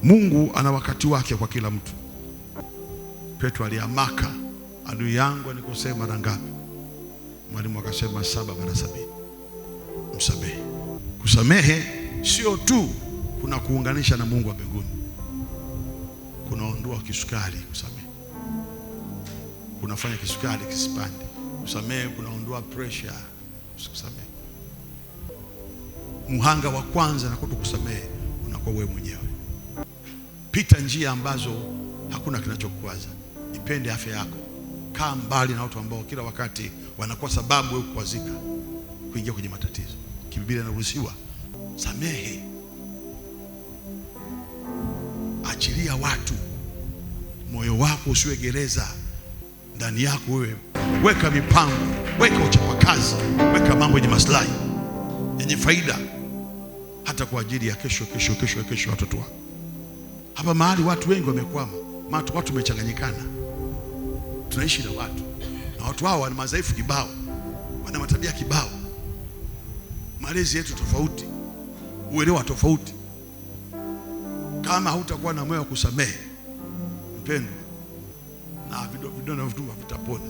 Mungu ana wakati wake kwa kila mtu. Petro aliamaka, adui yangu anikosea mara ngapi? Mwalimu akasema 7 mara 70. Msamehe. Kusamehe sio tu kuna kuunganisha na Mungu wa mbinguni, kunaondoa kisukari. Kusamehe kunafanya kisukari kisipande. Kusamehe kunaondoa pressure. Kusamehe, muhanga wa kwanza na kutokusamehe unakuwa wewe mwenyewe. Pita njia ambazo hakuna kinachokwaza. Ipende afya yako. Kaa mbali na watu ambao kila wakati wanakuwa sababu wewe kukwazika, kuingia kwenye matatizo. Biblia inaruhusiwa samehe. Achilia watu. Moyo wako usiwe gereza. Ndani yako wewe weka mipango, weka uchapakazi, weka mambo yenye maslahi, yenye faida, hata kwa ajili ya kesho watoto wako. Hapa mahali watu wengi wamekwama, watu wamechanganyikana. Tunaishi na watu hao wana madhaifu kibao, wana matabia kibao, malezi yetu tofauti, uelewa tofauti. Kama hautakuwa na moyo wa kusamehe, mpendwa, na vidonda vitapona.